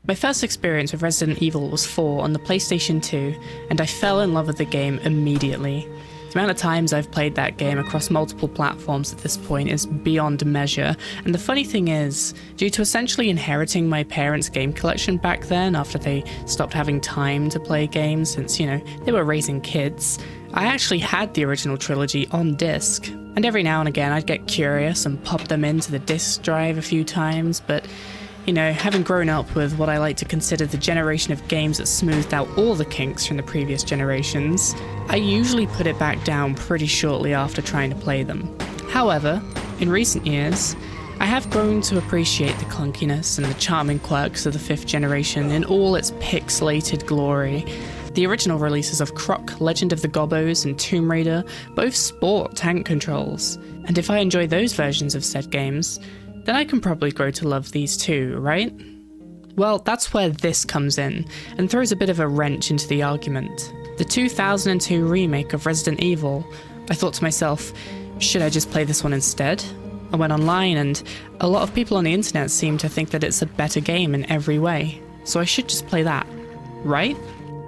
My first experience with Resident Evil was 4 on the PlayStation 2, and I fell in love with the game immediately. The amount of times I've played that game across multiple platforms at this point is beyond measure, and the funny thing is, due to essentially inheriting my parents' game collection back then after they stopped having time to play games since, they were raising kids, I actually had the original trilogy on disc. And every now and again I'd get curious and pop them into the disc drive a few times, but having grown up with what I like to consider the generation of games that smoothed out all the kinks from the previous generations, I usually put it back down pretty shortly after trying to play them. However, in recent years, I have grown to appreciate the clunkiness and the charming quirks of the 5th generation in all its pixelated glory. The original releases of Croc, Legend of the Gobbos, and Tomb Raider both sport tank controls, and if I enjoy those versions of said games, then I can probably grow to love these too, right? Well, that's where this comes in, and throws a bit of a wrench into the argument. The 2002 remake of Resident Evil, I thought to myself, should I just play this one instead? I went online, and a lot of people on the internet seem to think that it's a better game in every way, so I should just play that, right?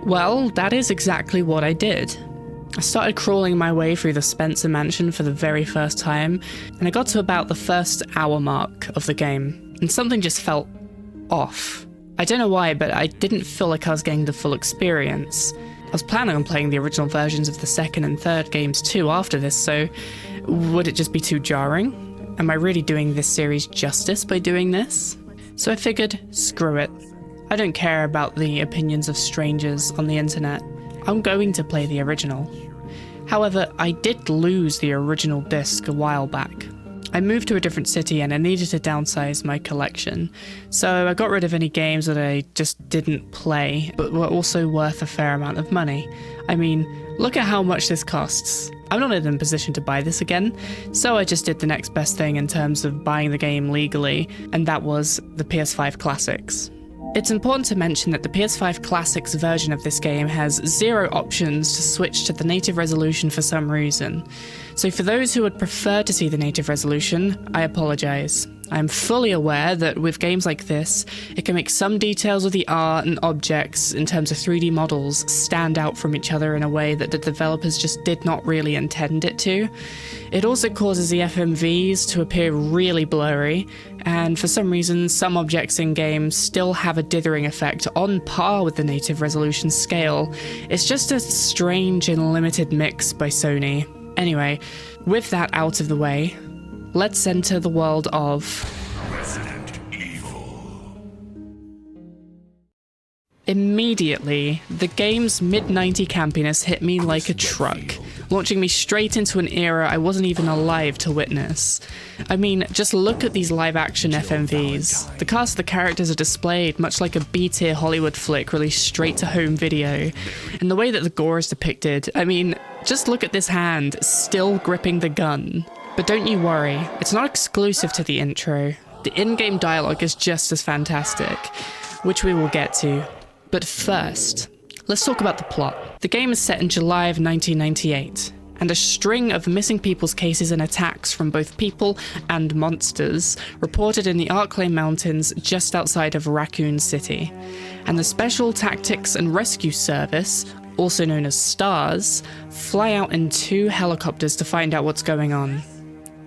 Well, that is exactly what I did. I started crawling my way through the Spencer Mansion for the very first time, and I got to about the first hour mark of the game, and something just felt off. I don't know why, but I didn't feel like I was getting the full experience. I was planning on playing the original versions of the 2nd and 3rd games too after this, so would it just be too jarring? Am I really doing this series justice by doing this? So I figured, screw it. I don't care about the opinions of strangers on the internet. I'm going to play the original. However, I did lose the original disc a while back. I moved to a different city and I needed to downsize my collection, so I got rid of any games that I just didn't play, but were also worth a fair amount of money. I mean, look at how much this costs. I'm not in a position to buy this again, so I just did the next best thing in terms of buying the game legally, and that was the PS5 Classics. It's important to mention that the PS5 Classics version of this game has 0 options to switch to the native resolution for some reason. So for those who would prefer to see the native resolution, I apologize. I'm fully aware that with games like this, it can make some details of the art and objects in terms of 3D models stand out from each other in a way that the developers just did not really intend it to. It also causes the FMVs to appear really blurry, and for some reason, some objects in games still have a dithering effect on par with the native resolution scale. It's just a strange and limited mix by Sony. Anyway, with that out of the way, let's enter the world of Resident Evil. Immediately, the game's mid-90 campiness hit me like a truck, launching me straight into an era I wasn't even alive to witness. I mean, just look at these live-action FMVs. The cast of the characters are displayed much like a B-tier Hollywood flick released straight to home video. And the way that the gore is depicted, I mean, just look at this hand, still gripping the gun. But don't you worry, it's not exclusive to the intro. The in-game dialogue is just as fantastic, which we will get to. But first, let's talk about the plot. The game is set in July of 1998, and a string of missing people's cases and attacks from both people and monsters reported in the Arklay Mountains just outside of Raccoon City. And the Special Tactics and Rescue Service, also known as STARS, fly out in 2 helicopters to find out what's going on.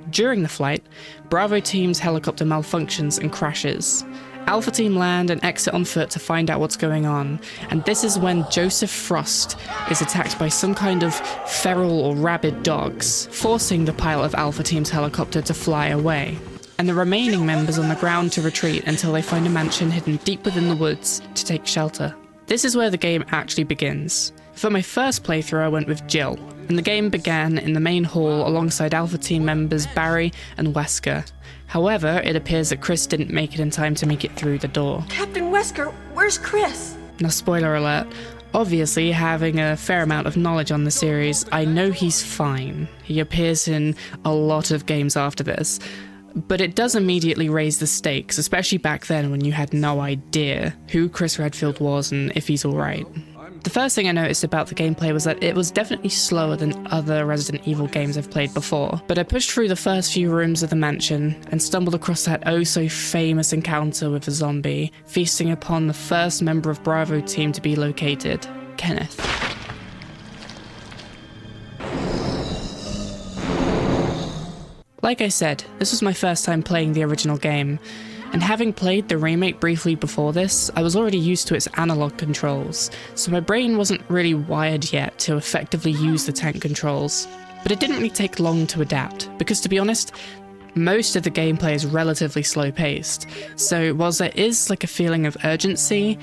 During the flight, Bravo Team's helicopter malfunctions and crashes. Alpha Team land and exit on foot to find out what's going on, and this is when Joseph Frost is attacked by some kind of feral or rabid dogs, forcing the pilot of Alpha Team's helicopter to fly away, and the remaining members on the ground to retreat until they find a mansion hidden deep within the woods to take shelter. This is where the game actually begins. For my first playthrough I went with Jill, and the game began in the main hall alongside Alpha Team members Barry and Wesker. However, it appears that Chris didn't make it in time to make it through the door. Captain Wesker, where's Chris? Now, spoiler alert, obviously having a fair amount of knowledge on the series, I know he's fine. He appears in a lot of games after this, but it does immediately raise the stakes, especially back then when you had no idea who Chris Redfield was and if he's alright. The first thing I noticed about the gameplay was that it was definitely slower than other Resident Evil games I've played before, but I pushed through the first few rooms of the mansion and stumbled across that oh so famous encounter with a zombie, feasting upon the first member of Bravo team to be located, Kenneth. Like I said, this was my first time playing the original game, and having played the remake briefly before this, I was already used to its analog controls, so my brain wasn't really wired yet to effectively use the tank controls. But it didn't really take long to adapt, because to be honest, most of the gameplay is relatively slow paced, so whilst there is like a feeling of urgency,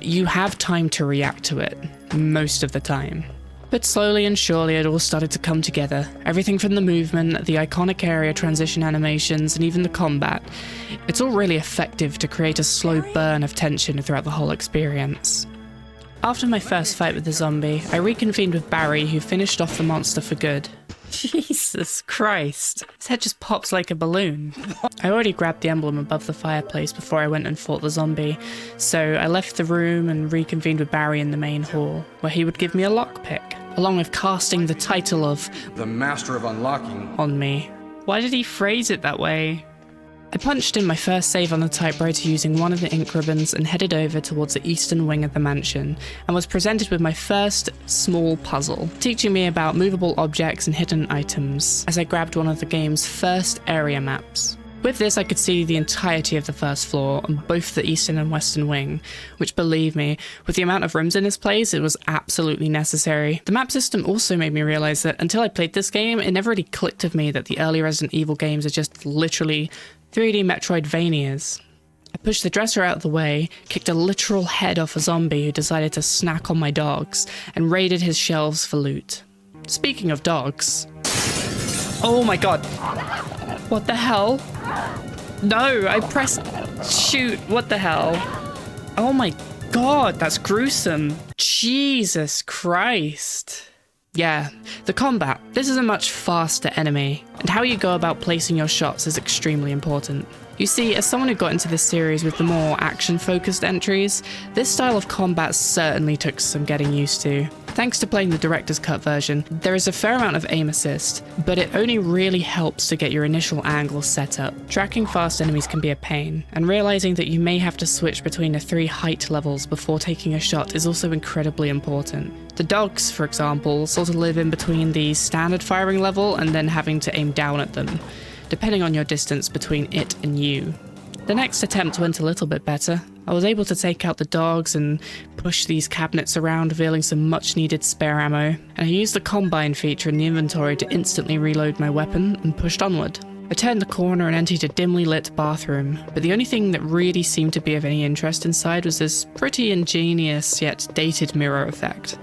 you have time to react to it, most of the time. But slowly and surely it all started to come together. Everything from the movement, the iconic area transition animations, and even the combat. It's all really effective to create a slow burn of tension throughout the whole experience. After my first fight with the zombie, I reconvened with Barry, who finished off the monster for good. Jesus Christ. His head just pops like a balloon. I already grabbed the emblem above the fireplace before I went and fought the zombie, so I left the room and reconvened with Barry in the main hall, where he would give me a lockpick, along with casting the title of the Master of Unlocking on me. Why did he phrase it that way? I punched in my first save on the typewriter using one of the ink ribbons and headed over towards the eastern wing of the mansion, and was presented with my first small puzzle, teaching me about movable objects and hidden items, as I grabbed one of the game's first area maps. With this, I could see the entirety of the first floor on both the eastern and western wing, which, believe me, with the amount of rooms in this place, it was absolutely necessary. The map system also made me realize that until I played this game, it never really clicked with me that the early Resident Evil games are just literally 3D Metroidvanias. I pushed the dresser out of the way, kicked a literal head off a zombie who decided to snack on my dogs, and raided his shelves for loot. Speaking of dogs... Oh my god! What the hell? No, I pressed shoot, what the hell? Oh my god, that's gruesome. Jesus Christ. Yeah, the combat. This is a much faster enemy, and how you go about placing your shots is extremely important. You see, as someone who got into this series with the more action-focused entries, this style of combat certainly took some getting used to. Thanks to playing the director's cut version, there is a fair amount of aim assist, but it only really helps to get your initial angle set up. Tracking fast enemies can be a pain, and realizing that you may have to switch between the 3 height levels before taking a shot is also incredibly important. The dogs, for example, sort of live in between the standard firing level and then having to aim down at them, depending on your distance between it and you. The next attempt went a little bit better. I was able to take out the dogs and push these cabinets around, revealing some much needed spare ammo, and I used the combine feature in the inventory to instantly reload my weapon and pushed onward. I turned the corner and entered a dimly lit bathroom, but the only thing that really seemed to be of any interest inside was this pretty ingenious yet dated mirror effect.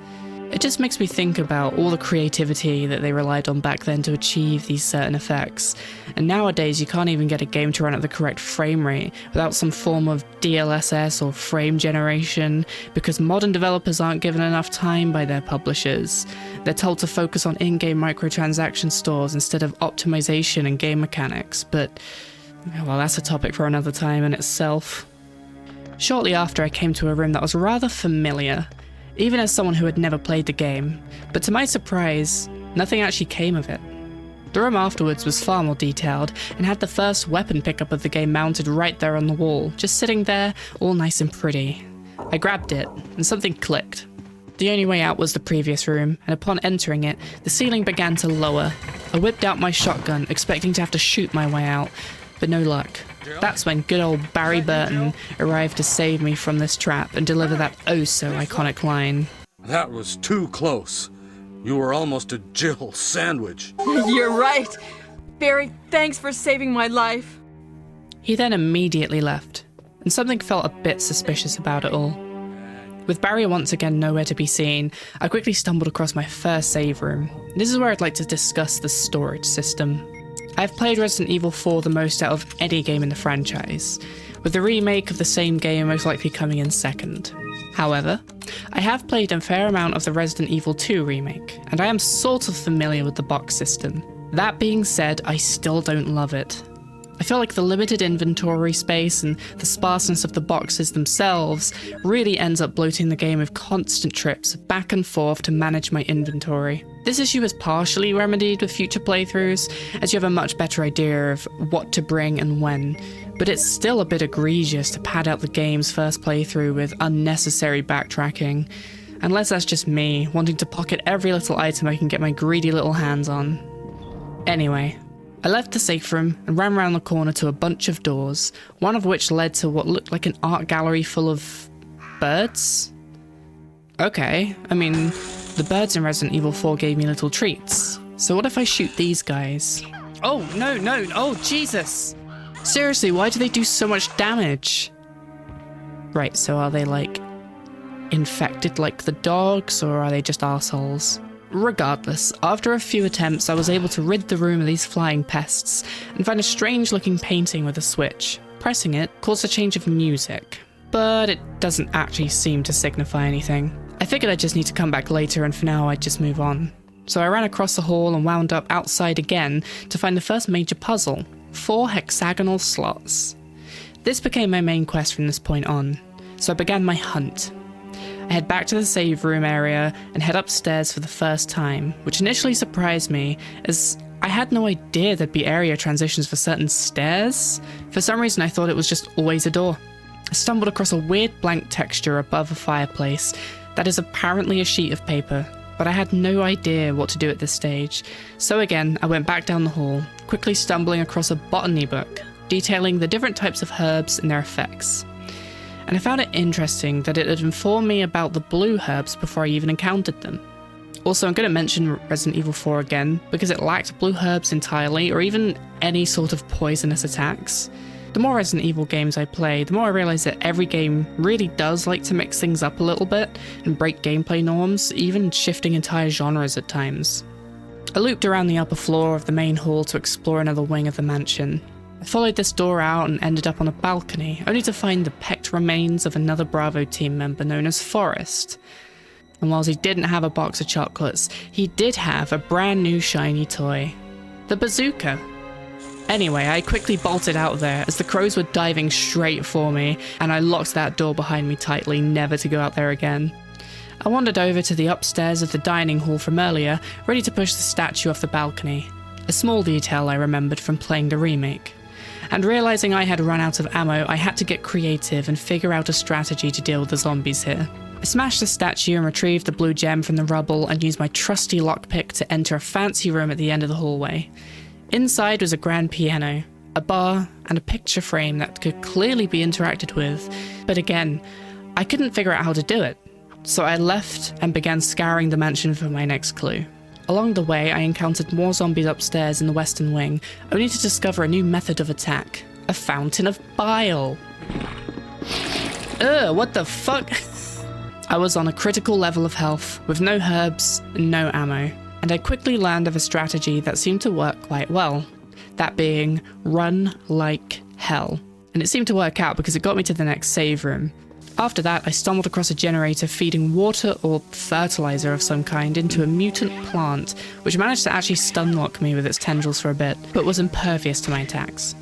It just makes me think about all the creativity that they relied on back then to achieve these certain effects, and nowadays you can't even get a game to run at the correct frame rate without some form of DLSS or frame generation, because modern developers aren't given enough time by their publishers. They're told to focus on in-game microtransaction stores instead of optimization and game mechanics, but well, that's a topic for another time in itself. Shortly after, I came to a room that was rather familiar, even as someone who had never played the game, but to my surprise, nothing actually came of it. The room afterwards was far more detailed, and had the first weapon pickup of the game mounted right there on the wall, just sitting there, all nice and pretty. I grabbed it, and something clicked. The only way out was the previous room, and upon entering it, the ceiling began to lower. I whipped out my shotgun, expecting to have to shoot my way out, but no luck. That's when good old Barry Burton arrived to save me from this trap and deliver that oh-so-iconic line. That was too close. You were almost a Jill sandwich. You're right. Barry, thanks for saving my life. He then immediately left, and something felt a bit suspicious about it all. With Barry once again nowhere to be seen, I quickly stumbled across my first save room. This is where I'd like to discuss the storage system. I've played Resident Evil 4 the most out of any game in the franchise, with the remake of the same game most likely coming in second. However, I have played a fair amount of the Resident Evil 2 remake, and I am sort of familiar with the box system. That being said, I still don't love it. I feel like the limited inventory space and the sparseness of the boxes themselves really ends up bloating the game with constant trips back and forth to manage my inventory. This issue is partially remedied with future playthroughs, as you have a much better idea of what to bring and when, but it's still a bit egregious to pad out the game's first playthrough with unnecessary backtracking, unless that's just me wanting to pocket every little item I can get my greedy little hands on. Anyway, I left the safe room and ran around the corner to a bunch of doors, one of which led to what looked like an art gallery full of birds? Okay, I mean, the birds in Resident Evil 4 gave me little treats. So what if I shoot these guys? Oh, no, oh, Jesus! Seriously, why do they do so much damage? Right, so are they, like, infected like the dogs, or are they just assholes? Regardless, after a few attempts, I was able to rid the room of these flying pests and find a strange-looking painting with a switch. Pressing it caused a change of music, but it doesn't actually seem to signify anything. I figured I'd just need to come back later, and for now I'd just move on. So I ran across the hall and wound up outside again to find the first major puzzle, 4 hexagonal slots. This became my main quest from this point on, so I began my hunt. I head back to the save room area and head upstairs for the first time, which initially surprised me, as I had no idea there'd be area transitions for certain stairs. For some reason I thought it was just always a door. I stumbled across a weird blank texture above a fireplace that is apparently a sheet of paper, but I had no idea what to do at this stage. So again, I went back down the hall, quickly stumbling across a botany book detailing the different types of herbs and their effects. And I found it interesting that it had informed me about the blue herbs before I even encountered them. Also, I'm going to mention Resident Evil 4 again, because it lacked blue herbs entirely, or even any sort of poisonous attacks. The more Resident Evil games I play, the more I realize that every game really does like to mix things up a little bit, and break gameplay norms, even shifting entire genres at times. I looped around the upper floor of the main hall to explore another wing of the mansion. I followed this door out and ended up on a balcony, only to find the pecked remains of another Bravo team member known as Forrest. And whilst he didn't have a box of chocolates, he did have a brand new shiny toy. The bazooka. Anyway, I quickly bolted out of there as the crows were diving straight for me, and I locked that door behind me tightly, never to go out there again. I wandered over to the upstairs of the dining hall from earlier, ready to push the statue off the balcony. A small detail I remembered from playing the remake. And realizing I had run out of ammo, I had to get creative and figure out a strategy to deal with the zombies here. I smashed the statue and retrieved the blue gem from the rubble and used my trusty lockpick to enter a fancy room at the end of the hallway. Inside was a grand piano, a bar, and a picture frame that could clearly be interacted with, but again, I couldn't figure out how to do it. So I left and began scouring the mansion for my next clue. Along the way, I encountered more zombies upstairs in the western wing, only to discover a new method of attack. A fountain of bile. Ugh, what the fuck? I was on a critical level of health, with no herbs and no ammo, and I quickly learned of a strategy that seemed to work quite well. That being, run like hell. And it seemed to work out because it got me to the next save room. After that, I stumbled across a generator feeding water or fertilizer of some kind into a mutant plant, which managed to actually stunlock me with its tendrils for a bit, but was impervious to my attacks.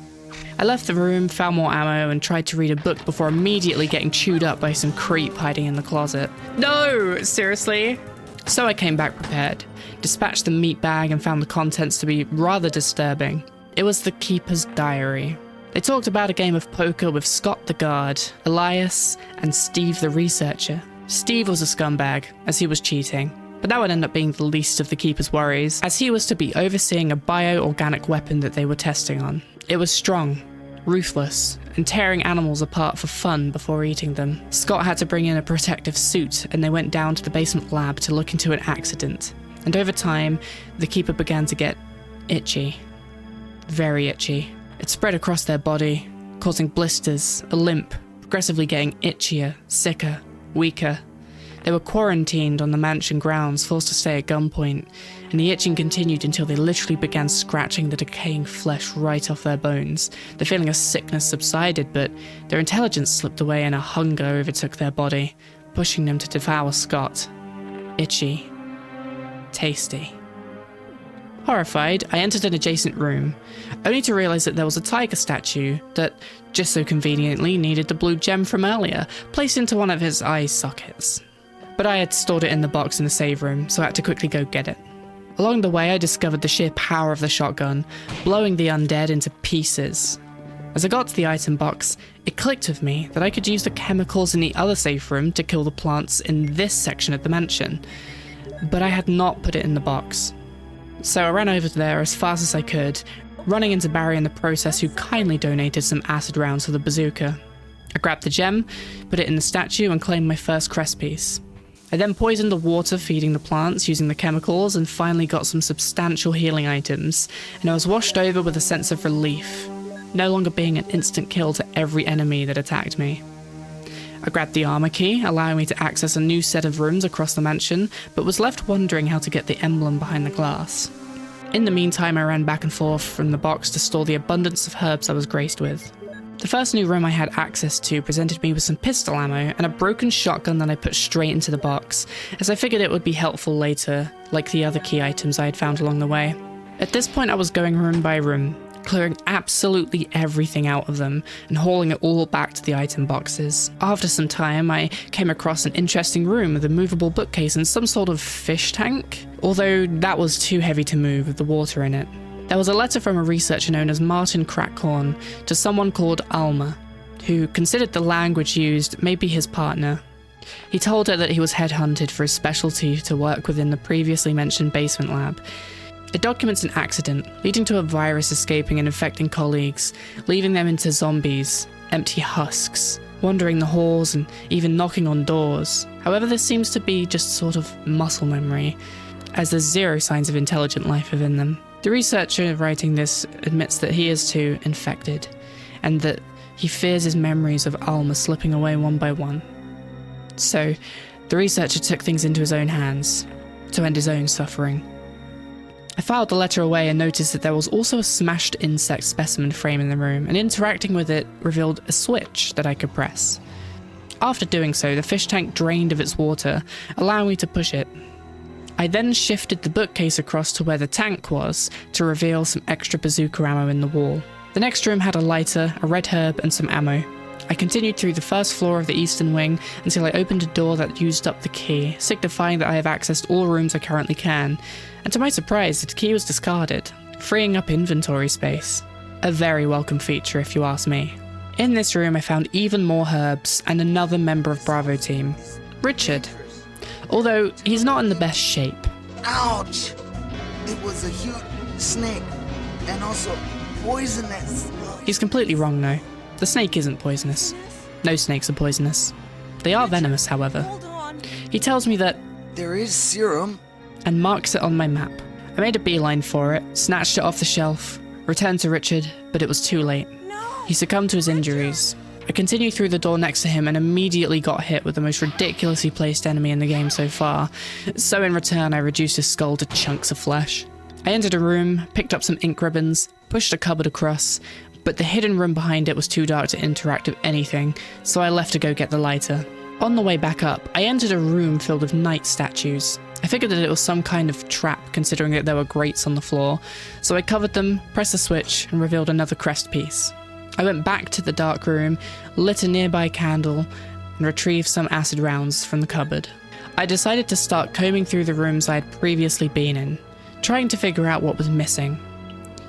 I left the room, found more ammo, and tried to read a book before immediately getting chewed up by some creep hiding in the closet. No, seriously? So I came back prepared, dispatched the meat bag, and found the contents to be rather disturbing. It was the Keeper's diary. They talked about a game of poker with Scott the guard, Elias, and Steve the researcher. Steve was a scumbag, as he was cheating, but that would end up being the least of the Keeper's worries, as he was to be overseeing a bio-organic weapon that they were testing on. It was strong, ruthless, and tearing animals apart for fun before eating them. Scott had to bring in a protective suit, and they went down to the basement lab to look into an accident. And over time, the Keeper began to get itchy. Very itchy. It spread across their body, causing blisters, a limp, progressively getting itchier, sicker, weaker. They were quarantined on the mansion grounds, forced to stay at gunpoint, and the itching continued until they literally began scratching the decaying flesh right off their bones. The feeling of sickness subsided, but their intelligence slipped away and a hunger overtook their body, pushing them to devour Scott. Itchy. Tasty. Horrified, I entered an adjacent room, only to realize that there was a tiger statue that, just so conveniently, needed the blue gem from earlier, placed into one of his eye sockets. But I had stored it in the box in the save room, so I had to quickly go get it. Along the way, I discovered the sheer power of the shotgun, blowing the undead into pieces. As I got to the item box, it clicked with me that I could use the chemicals in the other safe room to kill the plants in this section of the mansion, but I had not put it in the box. So I ran over there as fast as I could, running into Barry in the process, who kindly donated some acid rounds for the bazooka. I grabbed the gem, put it in the statue, and claimed my first crest piece. I then poisoned the water feeding the plants using the chemicals and finally got some substantial healing items, and I was washed over with a sense of relief, no longer being an instant kill to every enemy that attacked me. I grabbed the armor key, allowing me to access a new set of rooms across the mansion, but was left wondering how to get the emblem behind the glass. In the meantime, I ran back and forth from the box to store the abundance of herbs I was graced with. The first new room I had access to presented me with some pistol ammo and a broken shotgun that I put straight into the box, as I figured it would be helpful later, like the other key items I had found along the way. At this point, I was going room by room, clearing absolutely everything out of them and hauling it all back to the item boxes. After some time, I came across an interesting room with a movable bookcase and some sort of fish tank, although that was too heavy to move with the water in it. There was a letter from a researcher known as Martin Crackhorn to someone called Alma, who considered the language used may be his partner. He told her that he was headhunted for his specialty to work within the previously mentioned basement lab. It documents an accident, leading to a virus escaping and infecting colleagues, leaving them into zombies, empty husks, wandering the halls and even knocking on doors. However, this seems to be just sort of muscle memory, as there's zero signs of intelligent life within them. The researcher writing this admits that he is too infected, and that he fears his memories of Alma slipping away one by one. So, the researcher took things into his own hands, to end his own suffering. I filed the letter away and noticed that there was also a smashed insect specimen frame in the room, and interacting with it revealed a switch that I could press. After doing so, the fish tank drained of its water, allowing me to push it. I then shifted the bookcase across to where the tank was to reveal some extra bazooka ammo in the wall. The next room had a lighter, a red herb, and some ammo. I continued through the first floor of the eastern wing until I opened a door that used up the key, signifying that I have accessed all rooms I currently can, and to my surprise, the key was discarded, freeing up inventory space. A very welcome feature if you ask me. In this room I found even more herbs and another member of Bravo team, Richard. Although he's not in the best shape. Ouch! It was a huge snake, and also poisonous. He's completely wrong though. The snake isn't poisonous. No snakes are poisonous. They are venomous, however. He tells me that There is serum. and marks it on my map. I made a beeline for it, snatched it off the shelf, returned to Richard, but it was too late. He succumbed to his injuries. I continued through the door next to him and immediately got hit with the most ridiculously placed enemy in the game so far, so in return I reduced his skull to chunks of flesh. I entered a room, picked up some ink ribbons, pushed a cupboard across, but the hidden room behind it was too dark to interact with anything, so I left to go get the lighter. On the way back up, I entered a room filled with knight statues. I figured that it was some kind of trap, considering that there were grates on the floor, so I covered them, pressed the switch, and revealed another crest piece. I went back to the dark room, lit a nearby candle, and retrieved some acid rounds from the cupboard. I decided to start combing through the rooms I had previously been in, trying to figure out what was missing.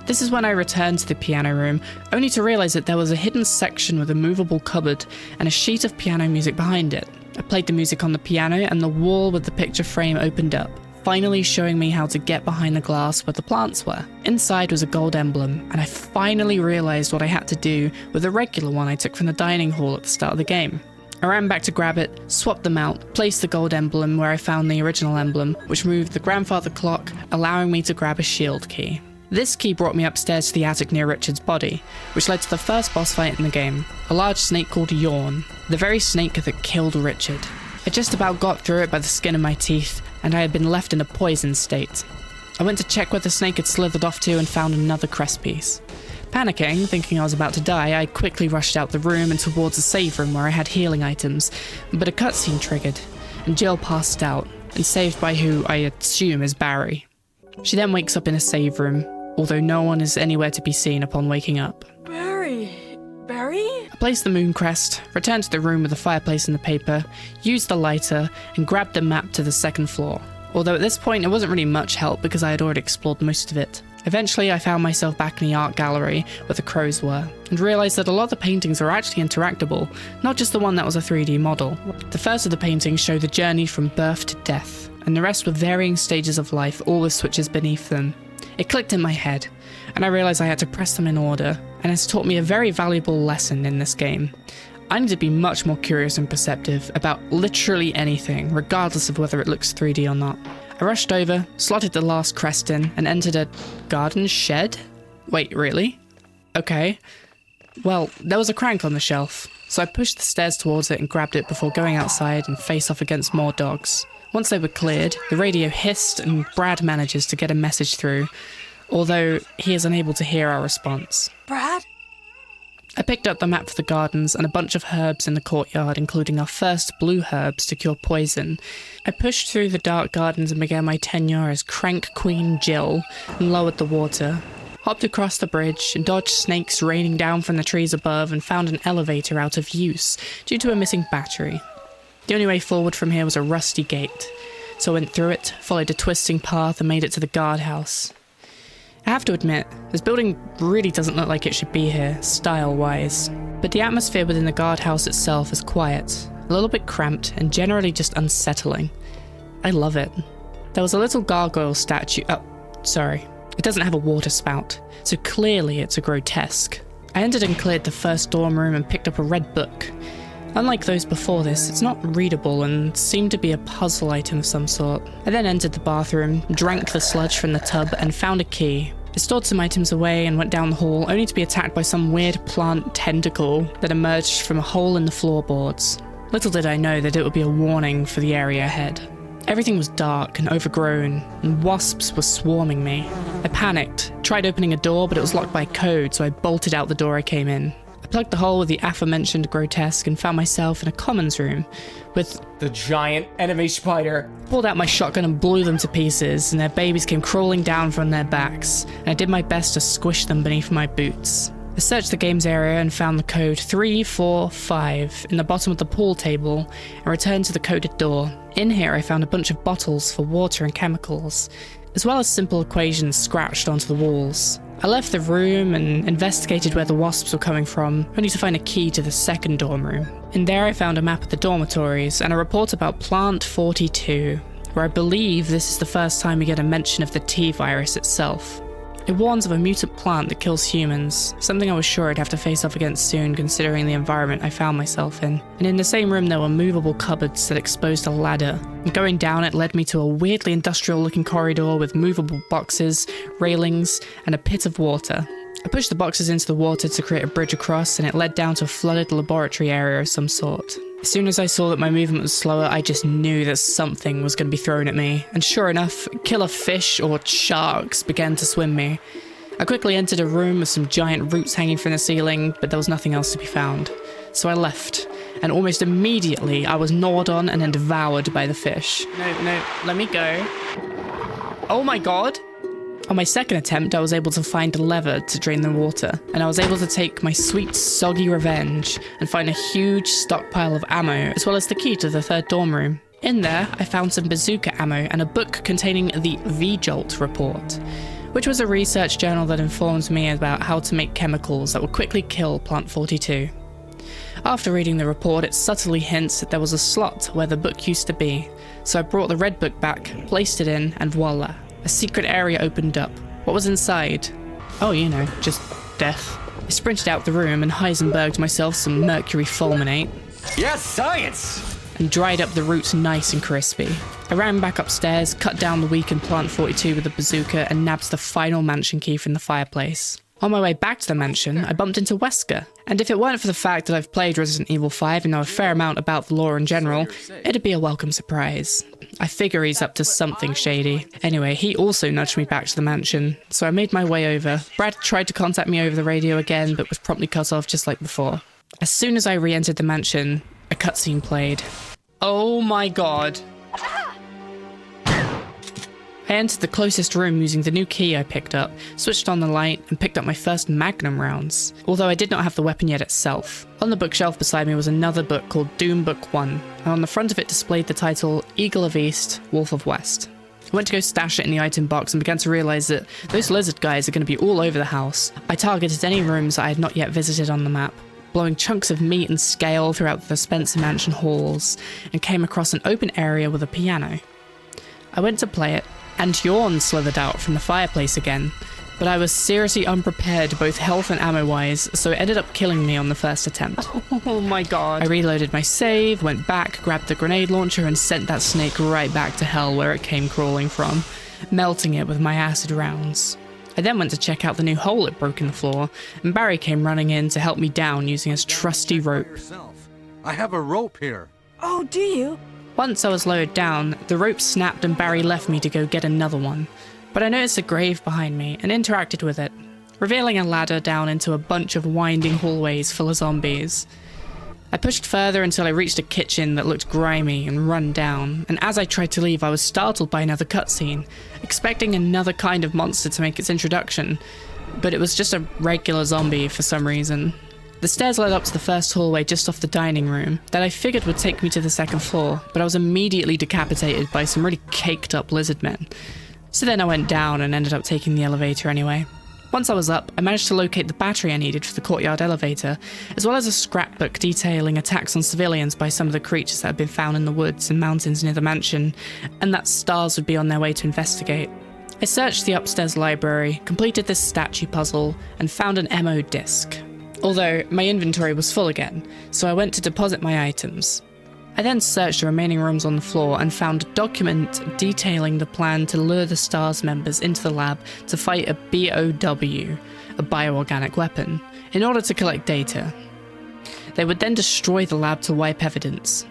This is when I returned to the piano room, only to realize that there was a hidden section with a movable cupboard and a sheet of piano music behind it. I played the music on the piano and the wall with the picture frame opened up, finally showing me how to get behind the glass where the plants were. Inside was a gold emblem, and I finally realized what I had to do with the regular one I took from the dining hall at the start of the game. I ran back to grab it, swapped them out, placed the gold emblem where I found the original emblem, which moved the grandfather clock, allowing me to grab a shield key. This key brought me upstairs to the attic near Richard's body, which led to the first boss fight in the game, a large snake called Yawn, the very snake that killed Richard. I just about got through it by the skin of my teeth, and I had been left in a poisoned state. I went to check where the snake had slithered off to and found another crest piece. Panicking, thinking I was about to die, I quickly rushed out the room and towards the save room where I had healing items, but a cutscene triggered, and Jill passed out, and saved by who I assume is Barry. She then wakes up in a save room, although no one is anywhere to be seen upon waking up. Barry? I placed the moon crest, returned to the room with the fireplace and the paper, used the lighter, and grabbed the map to the second floor. Although at this point it wasn't really much help because I had already explored most of it. Eventually I found myself back in the art gallery where the crows were, and realised that a lot of the paintings were actually interactable, not just the one that was a 3D model. The first of the paintings showed the journey from birth to death, and the rest were varying stages of life, all with switches beneath them. It clicked in my head, and I realised I had to press them in order, and it's taught me a very valuable lesson in this game. I need to be much more curious and perceptive about literally anything, regardless of whether it looks 3D or not. I rushed over, slotted the last crest in, and entered a garden shed? Wait, really? Okay. Well, there was a crank on the shelf, so I pushed the stairs towards it and grabbed it before going outside and face off against more dogs. Once they were cleared, the radio hissed and Brad manages to get a message through, although he is unable to hear our response. Brad? I picked up the map for the gardens and a bunch of herbs in the courtyard, including our first blue herbs to cure poison. I pushed through the dark gardens and began my tenure as Crank Queen Jill and lowered the water. Hopped across the bridge and dodged snakes raining down from the trees above and found an elevator out of use due to a missing battery. The only way forward from here was a rusty gate, so I went through it, followed a twisting path and made it to the guardhouse. I have to admit, this building really doesn't look like it should be here, style-wise. But the atmosphere within the guardhouse itself is quiet, a little bit cramped, and generally just unsettling. I love it. There was a little gargoyle statue— oh, sorry. It doesn't have a water spout, so clearly it's a grotesque. I entered and cleared the first dorm room and picked up a red book. Unlike those before this, it's not readable and seemed to be a puzzle item of some sort. I then entered the bathroom, drank the sludge from the tub, and found a key. I stored some items away and went down the hall, only to be attacked by some weird plant tentacle that emerged from a hole in the floorboards. Little did I know that it would be a warning for the area ahead. Everything was dark and overgrown, and wasps were swarming me. I panicked, tried opening a door, but it was locked by code, so I bolted out the door I came in. I plugged the hole with the aforementioned grotesque and found myself in a commons room with the giant enemy spider. Pulled out my shotgun and blew them to pieces, and their babies came crawling down from their backs, and I did my best to squish them beneath my boots. I searched the game's area and found the code 345 in the bottom of the pool table and returned to the coded door. In here I found a bunch of bottles for water and chemicals, as well as simple equations scratched onto the walls. I left the room and investigated where the wasps were coming from, only to find a key to the second dorm room. In there I found a map of the dormitories and a report about Plant 42, where I believe this is the first time we get a mention of the T-virus itself. It warns of a mutant plant that kills humans, something I was sure I'd have to face off against soon considering the environment I found myself in. And in the same room there were movable cupboards that exposed a ladder, and going down it led me to a weirdly industrial looking corridor with movable boxes, railings, and a pit of water. I pushed the boxes into the water to create a bridge across, and it led down to a flooded laboratory area of some sort. As soon as I saw that my movement was slower, I just knew that something was going to be thrown at me, and sure enough, killer fish or sharks began to swim me. I quickly entered a room with some giant roots hanging from the ceiling, but there was nothing else to be found. So I left, and almost immediately I was gnawed on and then devoured by the fish. No, let me go. Oh my god! On my second attempt, I was able to find a lever to drain the water, and I was able to take my sweet, soggy revenge and find a huge stockpile of ammo, as well as the key to the third dorm room. In there, I found some bazooka ammo and a book containing the V-Jolt report, which was a research journal that informed me about how to make chemicals that would quickly kill Plant 42. After reading the report, it subtly hints that there was a slot where the book used to be, so I brought the red book back, placed it in, and voila. A secret area opened up. What was inside? Oh, you know, just death. I sprinted out the room and Heisenberged myself some mercury fulminate. Yes, science! And dried up the roots nice and crispy. I ran back upstairs, cut down the weakened Plant 42 with a bazooka, and nabbed the final mansion key from the fireplace. On my way back to the mansion, I bumped into Wesker, and if it weren't for the fact that I've played Resident Evil 5 and know a fair amount about the lore in general, it'd be a welcome surprise. I figure he's up to something shady. Anyway, he also nudged me back to the mansion, so I made my way over. Brad tried to contact me over the radio again, but was promptly cut off just like before. As soon as I re-entered the mansion, a cutscene played. Oh my god. I I entered the closest room using the new key I picked up, switched on the light, and picked up my first Magnum rounds, although I did not have the weapon yet itself. On the bookshelf beside me was another book called Doom Book 1, and on the front of it displayed the title Eagle of East, Wolf of West. I went to go stash it in the item box and began to realize that those lizard guys are going to be all over the house. I targeted any rooms I had not yet visited on the map, blowing chunks of meat and scale throughout the Spencer Mansion halls, and came across an open area with a piano. I went to play it, and Yawn slithered out from the fireplace again, but I was seriously unprepared both health and ammo-wise, so it ended up killing me on the first attempt. Oh my god. I reloaded my save, went back, grabbed the grenade launcher, and sent that snake right back to hell where it came crawling from, melting it with my acid rounds. I then went to check out the new hole it broke in the floor, and Barry came running in to help me down using his trusty rope. I have a rope here. Oh, do you? Once I was lowered down, the rope snapped and Barry left me to go get another one. But I noticed a grave behind me and interacted with it, revealing a ladder down into a bunch of winding hallways full of zombies. I pushed further until I reached a kitchen that looked grimy and run down, and as I tried to leave I was startled by another cutscene, expecting another kind of monster to make its introduction, but it was just a regular zombie for some reason. The stairs led up to the first hallway just off the dining room that I figured would take me to the second floor, but I was immediately decapitated by some really caked up lizard men. So then I went down and ended up taking the elevator anyway. Once I was up, I managed to locate the battery I needed for the courtyard elevator, as well as a scrapbook detailing attacks on civilians by some of the creatures that had been found in the woods and mountains near the mansion, and that stars would be on their way to investigate. I searched the upstairs library, completed this statue puzzle, and found an MO disc. Although my inventory was full again, so I went to deposit my items. I then searched the remaining rooms on the floor and found a document detailing the plan to lure the STARS members into the lab to fight a BOW, a bioorganic weapon, in order to collect data. They would then destroy the lab to wipe evidence.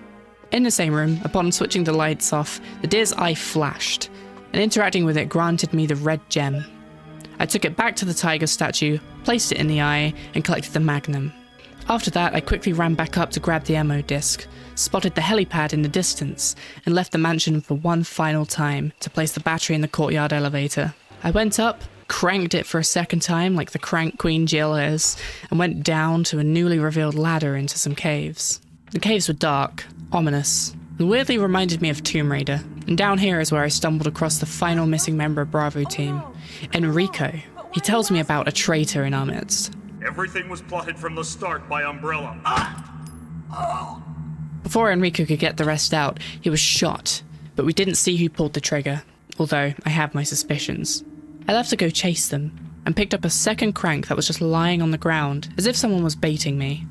In the same room, upon switching the lights off, the deer's eye flashed, and interacting with it granted me the red gem. I took it back to the tiger statue, placed it in the eye, and collected the magnum. After that, I quickly ran back up to grab the ammo disc, spotted the helipad in the distance, and left the mansion for one final time to place the battery in the courtyard elevator. I went up, cranked it for a second time like the crank queen Jill is, and went down to a newly revealed ladder into some caves. The caves were dark, ominous, and weirdly reminded me of Tomb Raider, and down here is where I stumbled across the final missing member of Bravo team, Enrico. He tells me about a traitor in our midst. Everything was plotted from the start by Umbrella. Before Enrico could get the rest out, he was shot, but we didn't see who pulled the trigger, although I have my suspicions. I left to go chase them, and picked up a second crank that was just lying on the ground, as if someone was baiting me.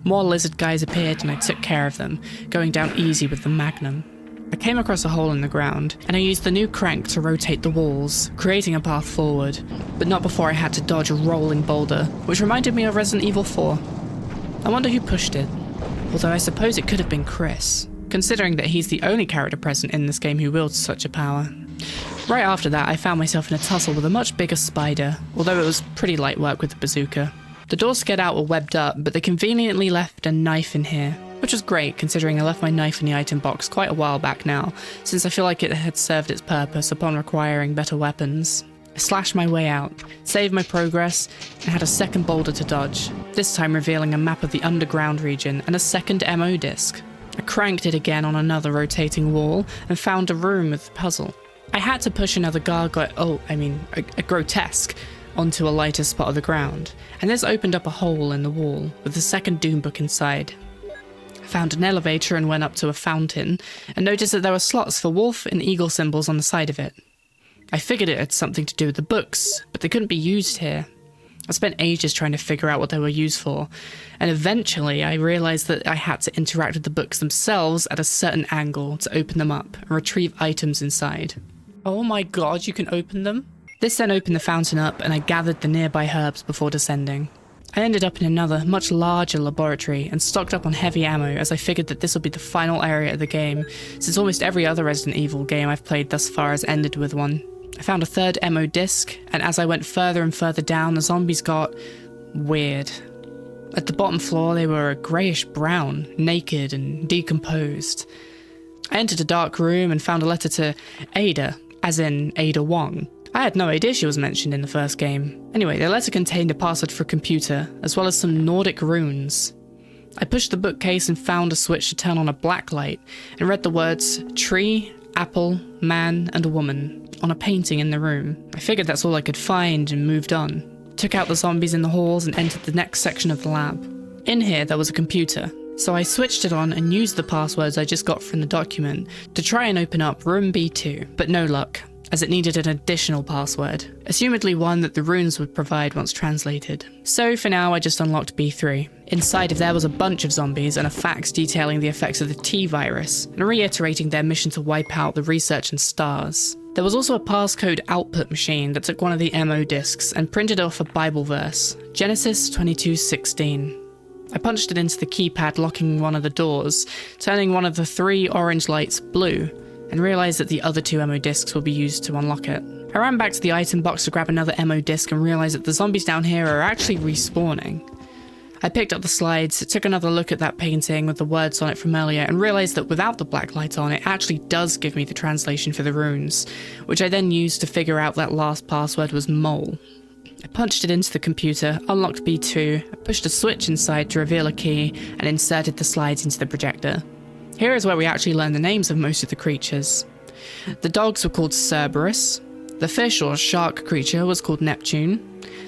More lizard guys appeared and I took care of them, going down easy with the magnum. I came across a hole in the ground, and I used the new crank to rotate the walls, creating a path forward, but not before I had to dodge a rolling boulder, which reminded me of Resident Evil 4. I wonder who pushed it, although I suppose it could have been Chris, considering that he's the only character present in this game who wields such a power. Right after that, I found myself in a tussle with a much bigger spider, although it was pretty light work with the bazooka. The doors to get out were webbed up, but they conveniently left a knife in here, which was great considering I left my knife in the item box quite a while back now, since I feel like it had served its purpose upon requiring better weapons. I slashed my way out, saved my progress, and had a second boulder to dodge, this time revealing a map of the underground region and a second MO disc. I cranked it again on another rotating wall and found a room with a puzzle. I had to push another a grotesque, onto a lighter spot of the ground, and this opened up a hole in the wall with the second Doom book inside. I found an elevator and went up to a fountain, and noticed that there were slots for wolf and eagle symbols on the side of it. I figured it had something to do with the books, but they couldn't be used here. I spent ages trying to figure out what they were used for, and eventually I realized that I had to interact with the books themselves at a certain angle to open them up and retrieve items inside. Oh my god, you can open them? This then opened the fountain up, and I gathered the nearby herbs before descending. I ended up in another, much larger laboratory and stocked up on heavy ammo as I figured that this would be the final area of the game, since almost every other Resident Evil game I've played thus far has ended with one. I found a third MO disc, and as I went further and further down, the zombies got weird. At the bottom floor, they were a greyish brown, naked and decomposed. I entered a dark room and found a letter to Ada, as in Ada Wong. I had no idea she was mentioned in the first game. Anyway, the letter contained a password for a computer, as well as some Nordic runes. I pushed the bookcase and found a switch to turn on a black light, and read the words tree, apple, man, and woman on a painting in the room. I figured that's all I could find and moved on. Took out the zombies in the halls and entered the next section of the lab. In here there was a computer, so I switched it on and used the passwords I just got from the document to try and open up room B2, but no luck, as it needed an additional password, assumedly one that the runes would provide once translated. So for now I just unlocked B3. Inside of there was a bunch of zombies and a fax detailing the effects of the T-virus, and reiterating their mission to wipe out the research and stars. There was also a passcode output machine that took one of the MO discs and printed off a Bible verse, Genesis 22:16. I punched it into the keypad locking one of the doors, turning one of the 3 orange lights blue, and realised that the other 2 MO discs will be used to unlock it. I ran back to the item box to grab another MO disc and realised that the zombies down here are actually respawning. I picked up the slides, took another look at that painting with the words on it from earlier, and realised that without the black light on, it actually does give me the translation for the runes, which I then used to figure out that last password was mole. I punched it into the computer, unlocked B2, I pushed a switch inside to reveal a key, and inserted the slides into the projector. Here is where we actually learn the names of most of the creatures. The dogs were called Cerberus, the fish or shark creature was called Neptune,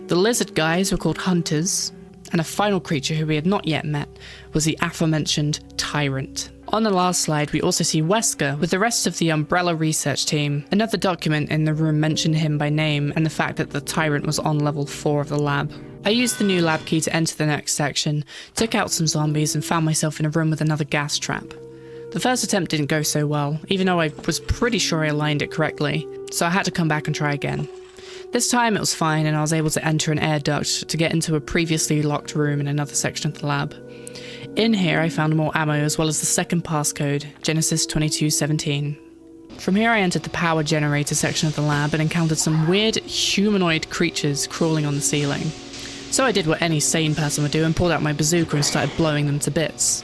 the lizard guys were called Hunters, and a final creature who we had not yet met was the aforementioned Tyrant. On the last slide, we also see Wesker with the rest of the Umbrella research team. Another document in the room mentioned him by name and the fact that the Tyrant was on level 4 of the lab. I used the new lab key to enter the next section, took out some zombies, and found myself in a room with another gas trap. The first attempt didn't go so well, even though I was pretty sure I aligned it correctly, so I had to come back and try again. This time it was fine and I was able to enter an air duct to get into a previously locked room in another section of the lab. In here I found more ammo as well as the second passcode, Genesis 22:17. From here I entered the power generator section of the lab and encountered some weird humanoid creatures crawling on the ceiling. So I did what any sane person would do and pulled out my bazooka and started blowing them to bits.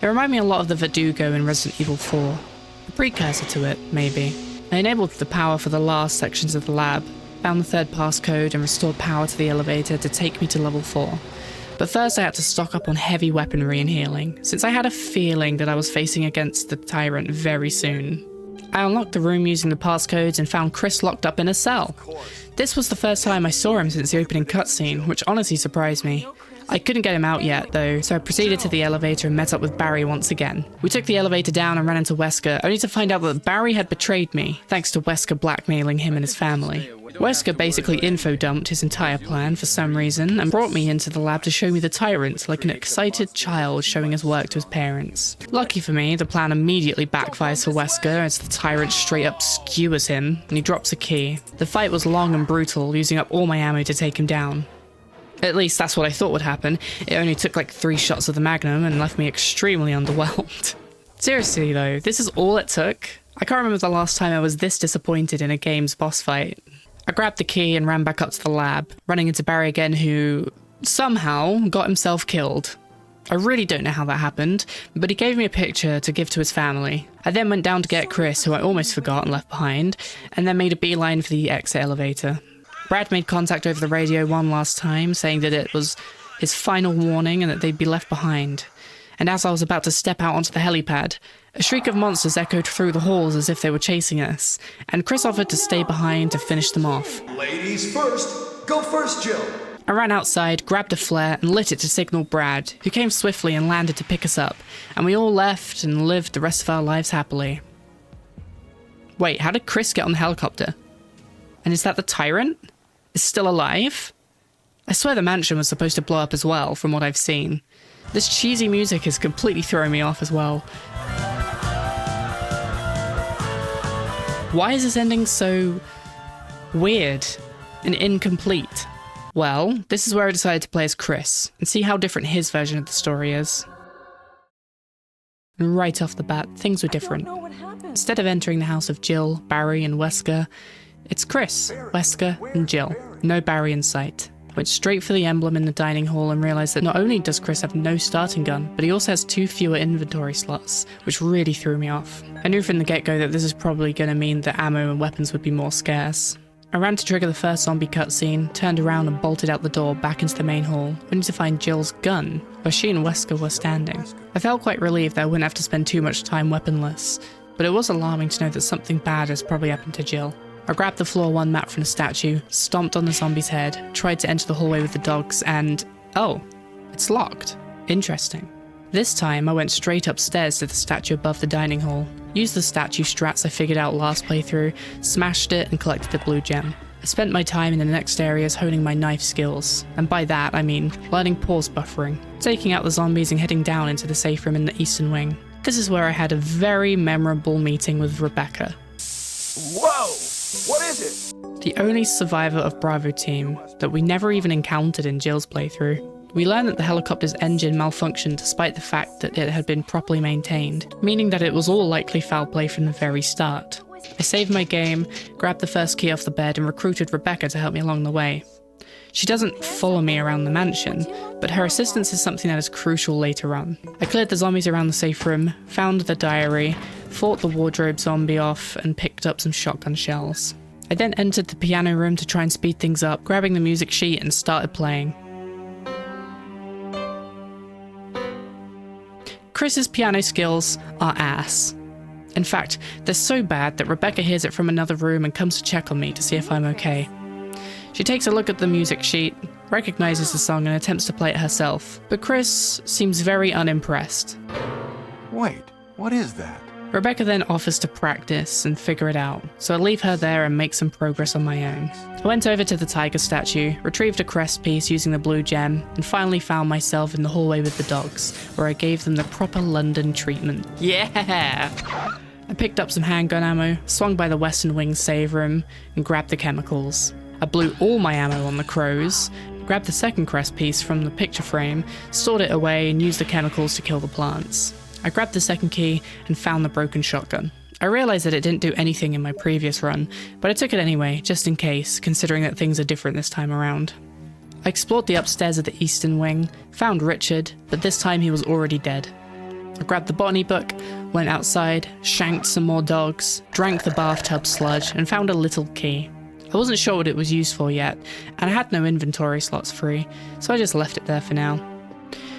They remind me a lot of the Verdugo in Resident Evil 4. A precursor to it, maybe. I enabled the power for the last sections of the lab, found the third passcode and restored power to the elevator to take me to level 4. But first I had to stock up on heavy weaponry and healing, since I had a feeling that I was facing against the Tyrant very soon. I unlocked the room using the passcodes and found Chris locked up in a cell. This was the first time I saw him since the opening cutscene, which honestly surprised me. I couldn't get him out yet though, so I proceeded to the elevator and met up with Barry once again. We took the elevator down and ran into Wesker, only to find out that Barry had betrayed me, thanks to Wesker blackmailing him and his family. Wesker basically info-dumped his entire plan for some reason and brought me into the lab to show me the Tyrant like an excited child showing his work to his parents. Lucky for me, the plan immediately backfires for Wesker as the Tyrant straight up skewers him and he drops a key. The fight was long and brutal, using up all my ammo to take him down. At least that's what I thought would happen. It only took like 3 shots of the Magnum and left me extremely underwhelmed. Seriously though, this is all it took? I can't remember the last time I was this disappointed in a game's boss fight. I grabbed the key and ran back up to the lab, running into Barry again who somehow got himself killed. I really don't know how that happened, but he gave me a picture to give to his family. I then went down to get Chris, who I almost forgot and left behind, and then made a beeline for the exit elevator. Brad made contact over the radio one last time, saying that it was his final warning and that they'd be left behind. And as I was about to step out onto the helipad, a shriek of monsters echoed through the halls as if they were chasing us, and Chris offered to stay behind to finish them off. Ladies first! Go first, Jill! I ran outside, grabbed a flare, and lit it to signal Brad, who came swiftly and landed to pick us up, and we all left and lived the rest of our lives happily. Wait, how did Chris get on the helicopter? And is that the Tyrant? Is still alive? I swear the mansion was supposed to blow up as well, from what I've seen. This cheesy music is completely throwing me off as well. Why is this ending so weird and incomplete? Well, this is where I decided to play as Chris and see how different his version of the story is. And right off the bat, things were different. Instead of entering the house of Jill, Barry, and Wesker, it's Chris, Wesker, and Jill. No Barry in sight. Went straight for the emblem in the dining hall and realised that not only does Chris have no starting gun, but he also has 2 fewer inventory slots, which really threw me off. I knew from the get-go that this is probably going to mean that ammo and weapons would be more scarce. I ran to trigger the first zombie cutscene, turned around and bolted out the door back into the main hall, only to find Jill's gun, where she and Wesker were standing. I felt quite relieved that I wouldn't have to spend too much time weaponless, but it was alarming to know that something bad has probably happened to Jill. I grabbed the floor 1 map from the statue, stomped on the zombie's head, tried to enter the hallway with the dogs, and oh, it's locked. Interesting. This time I went straight upstairs to the statue above the dining hall, used the statue strats I figured out last playthrough, smashed it and collected the blue gem. I spent my time in the next areas honing my knife skills, and by that I mean learning pause buffering, taking out the zombies and heading down into the safe room in the eastern wing. This is where I had a very memorable meeting with Rebecca. Whoa! What is it? The only survivor of Bravo team that we never even encountered in Jill's playthrough. We learned that the helicopter's engine malfunctioned despite the fact that it had been properly maintained, meaning that it was all likely foul play from the very start. I saved my game, grabbed the first key off the bed and recruited Rebecca to help me along the way. She doesn't follow me around the mansion, but her assistance is something that is crucial later on. I cleared the zombies around the safe room, found the diary, fought the wardrobe zombie off, and picked up some shotgun shells. I then entered the piano room to try and speed things up, grabbing the music sheet and started playing. Chris's piano skills are ass. In fact, they're so bad that Rebecca hears it from another room and comes to check on me to see if I'm okay. She takes a look at the music sheet, recognizes the song and attempts to play it herself, but Chris seems very unimpressed. Wait, what is that? Rebecca then offers to practice and figure it out, so I leave her there and make some progress on my own. I went over to the tiger statue, retrieved a crest piece using the blue gem, and finally found myself in the hallway with the dogs, where I gave them the proper London treatment. Yeah! I picked up some handgun ammo, swung by the western wing save room, and grabbed the chemicals. I blew all my ammo on the crows, grabbed the second crest piece from the picture frame, stored it away, and used the chemicals to kill the plants. I grabbed the second key and found the broken shotgun. I realized that it didn't do anything in my previous run, but I took it anyway, just in case, considering that things are different this time around. I explored the upstairs of the eastern wing, found Richard, but this time he was already dead. I grabbed the botany book, went outside, shanked some more dogs, drank the bathtub sludge, and found a little key. I wasn't sure what it was used for yet, and I had no inventory slots free, so I just left it there for now.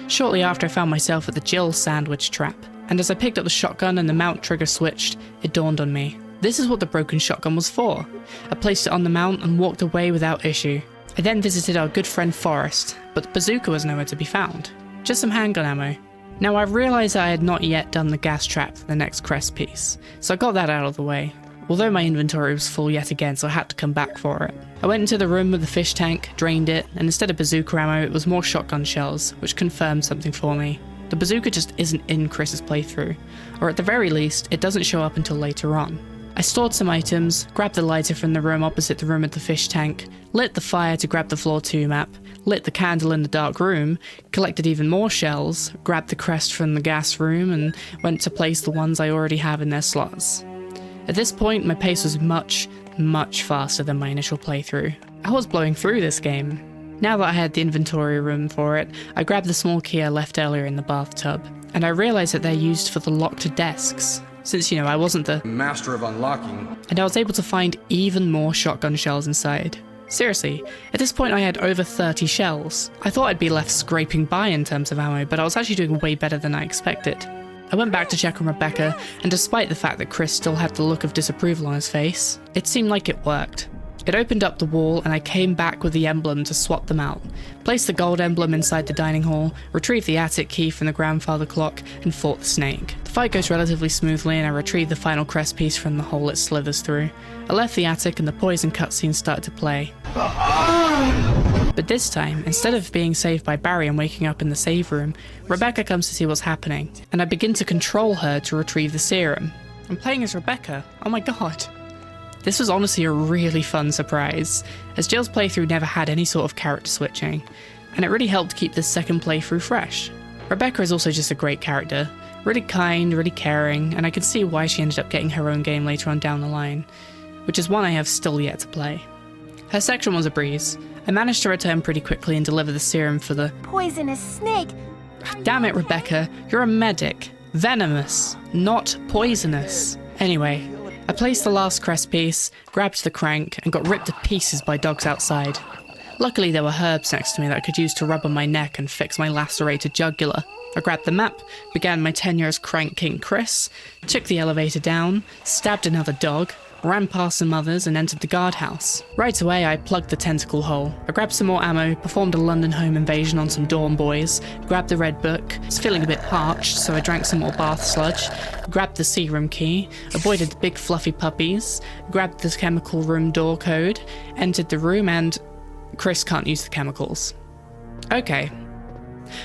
Shortly after, I found myself at the Jill sandwich trap, and as I picked up the shotgun and the mount trigger switched, it dawned on me. This is what the broken shotgun was for. I placed it on the mount and walked away without issue. I then visited our good friend Forrest, but the bazooka was nowhere to be found. Just some handgun ammo. Now I realised I had not yet done the gas trap for the next crest piece, so I got that out of the way. Although my inventory was full yet again, so I had to come back for it. I went into the room with the fish tank, drained it, and instead of bazooka ammo, it was more shotgun shells, which confirmed something for me. The bazooka just isn't in Chris's playthrough, or at the very least, it doesn't show up until later on. I stored some items, grabbed the lighter from the room opposite the room with the fish tank, lit the fire to grab the floor 2 map, lit the candle in the dark room, collected even more shells, grabbed the crest from the gas room, and went to place the ones I already have in their slots. At this point, my pace was much, much faster than my initial playthrough. I was blowing through this game. Now that I had the inventory room for it, I grabbed the small key I left earlier in the bathtub, and I realized that they're used for the locked desks, since, I wasn't the Master of unlocking. and I was able to find even more shotgun shells inside. Seriously, at this point I had over 30 shells. I thought I'd be left scraping by in terms of ammo, but I was actually doing way better than I expected. I went back to check on Rebecca, and despite the fact that Chris still had the look of disapproval on his face, it seemed like it worked. It opened up the wall, and I came back with the emblem to swap them out, placed the gold emblem inside the dining hall, retrieved the attic key from the grandfather clock, and fought the snake. The fight goes relatively smoothly, and I retrieved the final crest piece from the hole it slithers through. I left the attic, and the poison cutscene started to play. But this time, instead of being saved by Barry and waking up in the save room, Rebecca comes to see what's happening, and I begin to control her to retrieve the serum. I'm playing as Rebecca. Oh my god. This was honestly a really fun surprise, as Jill's playthrough never had any sort of character switching, and it really helped keep this second playthrough fresh. Rebecca is also just a great character, really kind, really caring, and I can see why she ended up getting her own game later on down the line, which is one I have still yet to play. Her section was a breeze. I managed to return pretty quickly and deliver the serum for the... Poisonous snake. Damn it, Rebecca, you're a medic. Venomous, not poisonous. Anyway, I placed the last crest piece, grabbed the crank, and got ripped to pieces by dogs outside. Luckily there were herbs next to me that I could use to rub on my neck and fix my lacerated jugular. I grabbed the map, began my tenure as Crank King Chris, took the elevator down, stabbed another dog, ran past some others and entered the guardhouse. Right away I plugged the tentacle hole. I grabbed some more ammo, performed a London home invasion on some dorm boys, grabbed the red book, was feeling a bit parched so I drank some more bath sludge, grabbed the serum key, avoided the big fluffy puppies, grabbed the chemical room door code, entered the room and... Chris can't use the chemicals. Okay.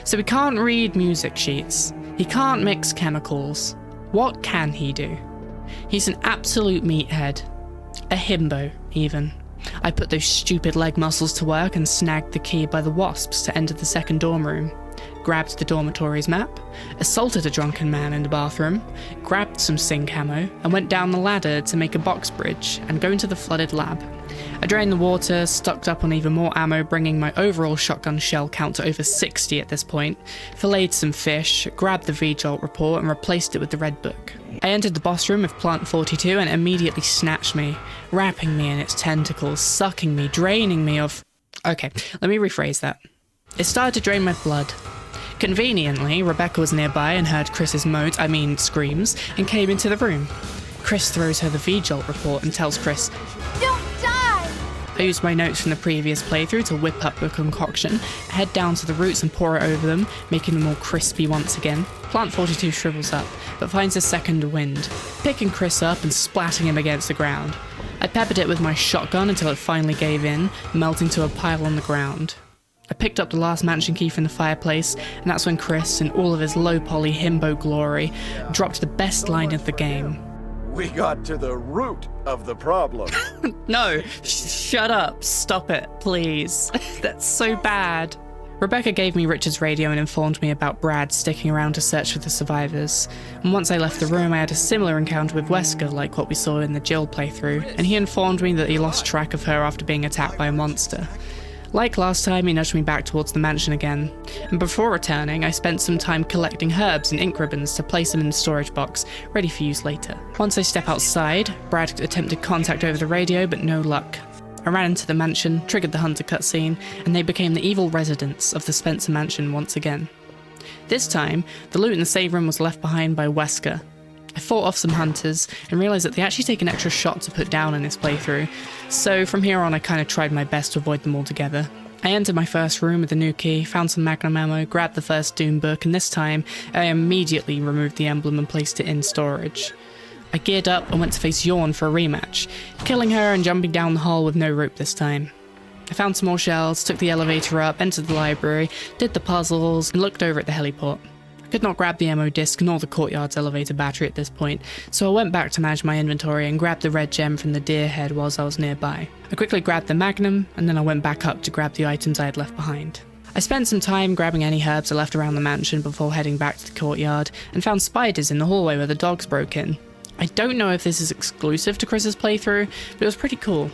So he can't read music sheets. He can't mix chemicals. What can he do? He's an absolute meathead. A himbo, even. I put those stupid leg muscles to work and snagged the key by the wasps to enter the second dorm room. Grabbed the dormitory's map, assaulted a drunken man in the bathroom, grabbed some zinc ammo, and went down the ladder to make a box bridge and go into the flooded lab. I drained the water, stocked up on even more ammo, bringing my overall shotgun shell count to over 60 at this point, filleted some fish, grabbed the V-Jolt report and replaced it with the red book. I entered the boss room of Plant 42 and it immediately snatched me, wrapping me in its tentacles, sucking me, draining me of... Okay, let me rephrase that. It started to drain my blood. Conveniently, Rebecca was nearby and heard Chris's screams, and came into the room. Chris throws her the V-Jolt report and tells Chris, Don't die! I used my notes from the previous playthrough to whip up the concoction, head down to the roots and pour it over them, making them all crispy once again. Plant 42 shrivels up, but finds a second wind, picking Chris up and splatting him against the ground. I peppered it with my shotgun until it finally gave in, melting to a pile on the ground. I picked up the last mansion key from the fireplace, and that's when Chris, in all of his low-poly himbo glory, dropped the best line of the game. We got to the root of the problem. No, shut up, stop it, please. That's so bad. Rebecca gave me Richard's radio and informed me about Brad sticking around to search for the survivors. And once I left the room, I had a similar encounter with Wesker like what we saw in the Jill playthrough, and he informed me that he lost track of her after being attacked by a monster. Like last time, he nudged me back towards the mansion again, and before returning, I spent some time collecting herbs and ink ribbons to place them in the storage box, ready for use later. Once I step outside, Brad attempted contact over the radio, but no luck. I ran into the mansion, triggered the Hunter cutscene, and they became the evil residents of the Spencer mansion once again. This time, the loot in the save room was left behind by Wesker. I fought off some hunters and realised that they actually take an extra shot to put down in this playthrough, so from here on I kind of tried my best to avoid them altogether. I entered my first room with a new key, found some magnum ammo, grabbed the first Doom book, and this time I immediately removed the emblem and placed it in storage. I geared up and went to face Yawn for a rematch, killing her and jumping down the hall with no rope this time. I found some more shells, took the elevator up, entered the library, did the puzzles, and looked over at the heliport. I could not grab the ammo disc nor the courtyard's elevator battery at this point, so I went back to manage my inventory and grabbed the red gem from the deer head whilst I was nearby. I quickly grabbed the magnum, and then I went back up to grab the items I had left behind. I spent some time grabbing any herbs I left around the mansion before heading back to the courtyard, and found spiders in the hallway where the dogs broke in. I don't know if this is exclusive to Chris's playthrough, but it was pretty cool.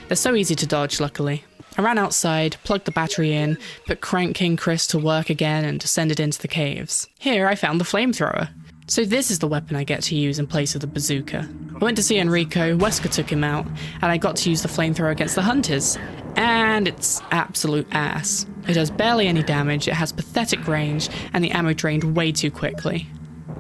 They're so easy to dodge, luckily. I ran outside, plugged the battery in, put Crank King Chris to work again and descended into the caves. Here I found the flamethrower. So this is the weapon I get to use in place of the bazooka. I went to see Enrico, Wesker took him out, and I got to use the flamethrower against the hunters. And it's absolute ass. It does barely any damage, it has pathetic range, and the ammo drained way too quickly.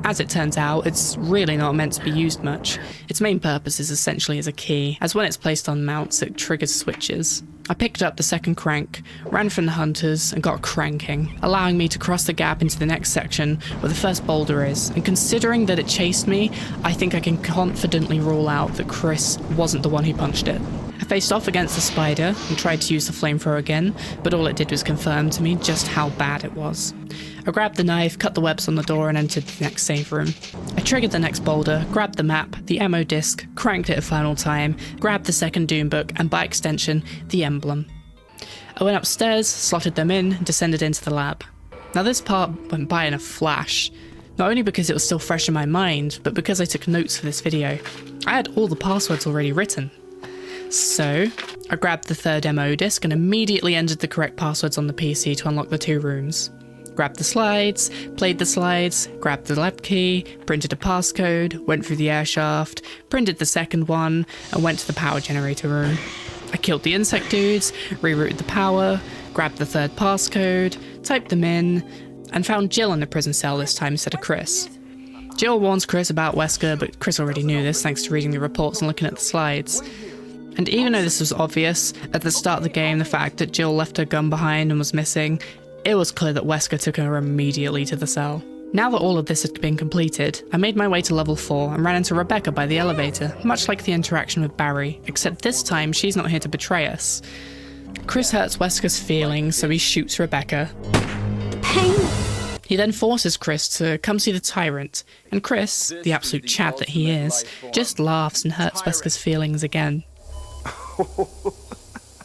As it turns out, it's really not meant to be used much. Its main purpose is essentially as a key, as when it's placed on mounts, it triggers switches. I picked up the second crank, ran from the hunters, and got cranking, allowing me to cross the gap into the next section where the first boulder is, and considering that it chased me, I think I can confidently rule out that Chris wasn't the one who punched it. I faced off against the spider and tried to use the flamethrower again, but all it did was confirm to me just how bad it was. I grabbed the knife, cut the webs on the door, and entered the next save room. I triggered the next boulder, grabbed the map, the ammo disc, cranked it a final time, grabbed the second Doom book, and by extension, the emblem. I went upstairs, slotted them in, and descended into the lab. Now this part went by in a flash, not only because it was still fresh in my mind, but because I took notes for this video. I had all the passwords already written. So, I grabbed the third MO disc and immediately entered the correct passwords on the PC to unlock the 2 rooms. Grabbed the slides, played the slides, grabbed the lab key, printed a passcode, went through the air shaft, printed the second one, and went to the power generator room. I killed the insect dudes, rerouted the power, grabbed the third passcode, typed them in, and found Jill in the prison cell this time instead of Chris. Jill warns Chris about Wesker, but Chris already knew this thanks to reading the reports and looking at the slides. And even though this was obvious, at the start of the game, the fact that Jill left her gun behind and was missing, it was clear that Wesker took her immediately to the cell. Now that all of this had been completed, I made my way to level 4 and ran into Rebecca by the elevator, much like the interaction with Barry, except this time she's not here to betray us. Chris hurts Wesker's feelings, so he shoots Rebecca. Pain. He then forces Chris to come see the Tyrant, and Chris, the absolute chad that he is, just laughs and hurts Wesker's feelings again.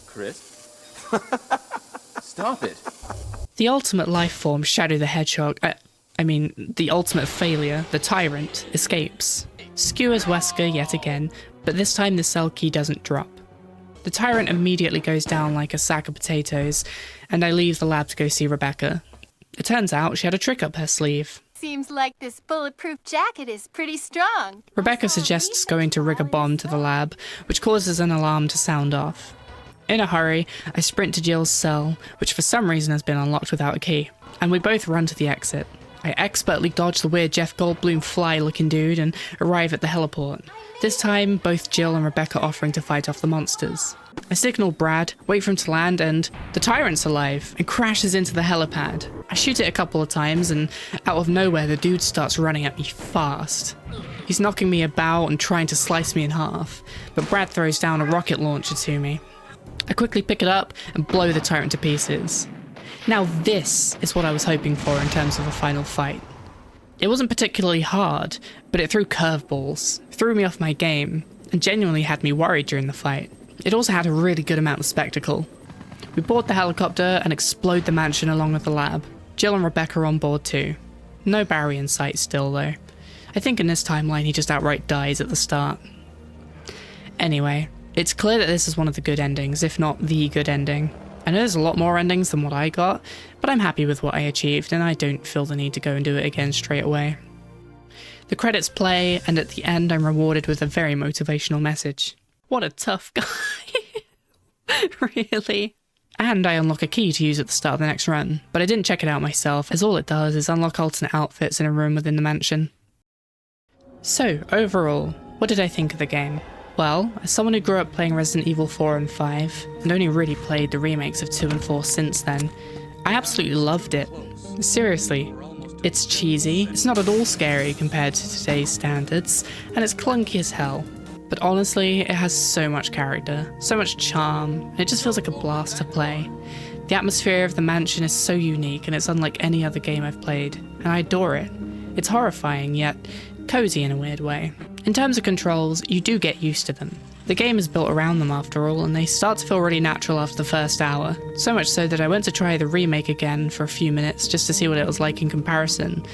Chris? Stop it. The ultimate life form, Shadow the Hedgehog, the ultimate failure, the Tyrant, escapes. Skewers Wesker yet again, but this time the cell key doesn't drop. The Tyrant immediately goes down like a sack of potatoes, and I leave the lab to go see Rebecca. It turns out she had a trick up her sleeve. Seems like this bulletproof jacket is pretty strong. Rebecca suggests going to rig a bomb to the lab, which causes an alarm to sound off. In a hurry, I sprint to Jill's cell, which for some reason has been unlocked without a key, and we both run to the exit. I expertly dodge the weird Jeff Goldblum fly-looking dude and arrive at the heliport. This time, both Jill and Rebecca offering to fight off the monsters. I signal Brad, wait for him to land, and the Tyrant's alive and crashes into the helipad. I shoot it a couple of times, and out of nowhere, the dude starts running at me fast. He's knocking me about and trying to slice me in half, but Brad throws down a rocket launcher to me. I quickly pick it up and blow the Tyrant to pieces. Now this is what I was hoping for in terms of a final fight. It wasn't particularly hard, but it threw curveballs, threw me off my game, and genuinely had me worried during the fight. It also had a really good amount of spectacle. We board the helicopter and explode the mansion along with the lab. Jill and Rebecca are on board too. No Barry in sight still though. I think in this timeline he just outright dies at the start. Anyway, it's clear that this is one of the good endings, if not the good ending. I know there's a lot more endings than what I got, but I'm happy with what I achieved and I don't feel the need to go and do it again straight away. The credits play, and at the end I'm rewarded with a very motivational message. What a tough guy. Really. And I unlock a key to use at the start of the next run, but I didn't check it out myself, as all it does is unlock alternate outfits in a room within the mansion. So, overall, what did I think of the game? Well, as someone who grew up playing Resident Evil 4 and 5, and only really played the remakes of 2 and 4 since then, I absolutely loved it. Seriously. It's cheesy, it's not at all scary compared to today's standards, and it's clunky as hell. But honestly, it has so much character, so much charm, and it just feels like a blast to play. The atmosphere of the mansion is so unique, and it's unlike any other game I've played, and I adore it. It's horrifying, yet cozy in a weird way. In terms of controls, you do get used to them. The game is built around them after all, and they start to feel really natural after the first hour. So much so that I went to try the remake again for a few minutes just to see what it was like in comparison.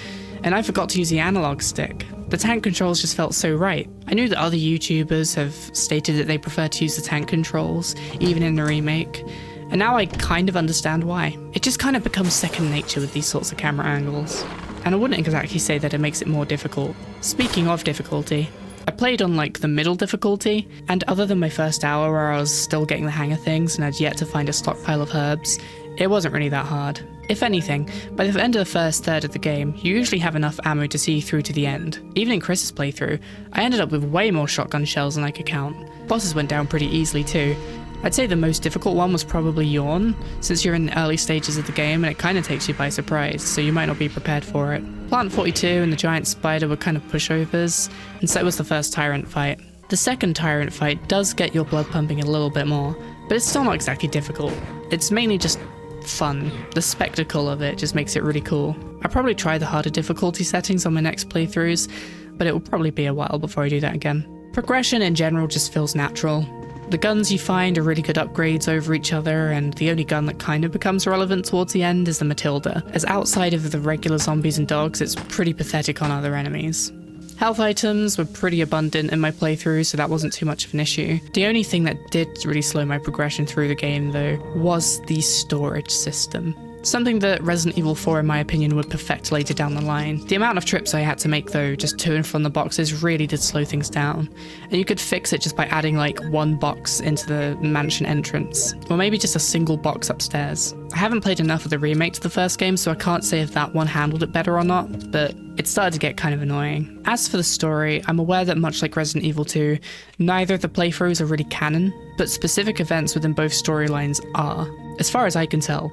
And I forgot to use the analog stick. The tank controls just felt so right. I knew that other YouTubers have stated that they prefer to use the tank controls, even in the remake. And now I kind of understand why. It just kind of becomes second nature with these sorts of camera angles. And I wouldn't exactly say that it makes it more difficult. Speaking of difficulty, I played on like the middle difficulty, and other than my first hour where I was still getting the hang of things and I'd yet to find a stockpile of herbs, it wasn't really that hard. If anything, by the end of the first third of the game, you usually have enough ammo to see through to the end. Even in Chris's playthrough, I ended up with way more shotgun shells than I could count. Bosses went down pretty easily too. I'd say the most difficult one was probably Yawn, since you're in the early stages of the game and it kind of takes you by surprise, so you might not be prepared for it. Plant 42 and the giant spider were kind of pushovers, and so was the first Tyrant fight. The second Tyrant fight does get your blood pumping a little bit more, but it's still not exactly difficult. It's mainly just fun. The spectacle of it just makes it really cool. I'll probably try the harder difficulty settings on my next playthroughs, but it will probably be a while before I do that again. Progression in general just feels natural. The guns you find are really good upgrades over each other, and the only gun that kind of becomes relevant towards the end is the Matilda, as outside of the regular zombies and dogs, it's pretty pathetic on other enemies. Health items were pretty abundant in my playthrough, so that wasn't too much of an issue. The only thing that did really slow my progression through the game, though, was the storage system. Something that Resident Evil 4, in my opinion, would perfect later down the line. The amount of trips I had to make, though, just to and from the boxes, really did slow things down. And you could fix it just by adding like one box into the mansion entrance, or maybe just a single box upstairs. I haven't played enough of the remake to the first game, so I can't say if that one handled it better or not, but it started to get kind of annoying. As for the story, I'm aware that much like Resident Evil 2, neither of the playthroughs are really canon, but specific events within both storylines are. As far as I can tell,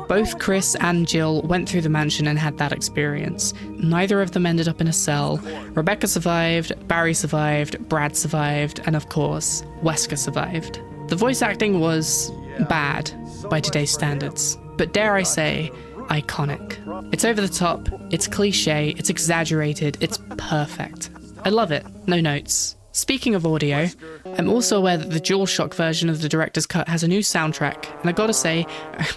both Chris and Jill went through the mansion and had that experience. Neither of them ended up in a cell. Rebecca survived, Barry survived, Brad survived, and of course, Wesker survived. The voice acting was bad by today's standards, but dare I say, iconic. It's over the top, it's cliche, it's exaggerated, it's perfect. I love it, no notes. Speaking of audio, I'm also aware that the DualShock version of the director's cut has a new soundtrack, and I gotta say,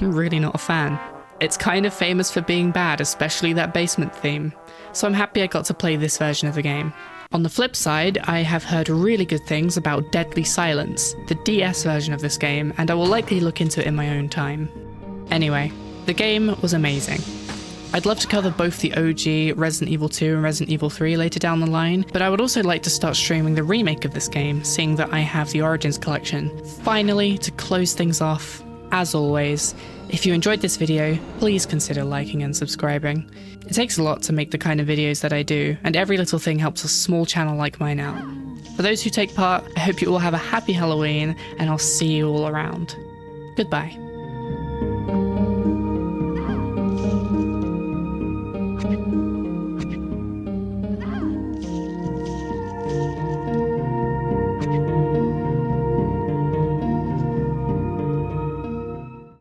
I'm really not a fan. It's kind of famous for being bad, especially that basement theme, so I'm happy I got to play this version of the game. On the flip side, I have heard really good things about Deadly Silence, the DS version of this game, and I will likely look into it in my own time. Anyway, the game was amazing. I'd love to cover both the OG Resident Evil 2 and Resident Evil 3 later down the line, but I would also like to start streaming the remake of this game, seeing that I have the Origins collection. Finally, to close things off, as always, if you enjoyed this video, please consider liking and subscribing. It takes a lot to make the kind of videos that I do, and every little thing helps a small channel like mine out. For those who take part, I hope you all have a happy Halloween, and I'll see you all around. Goodbye.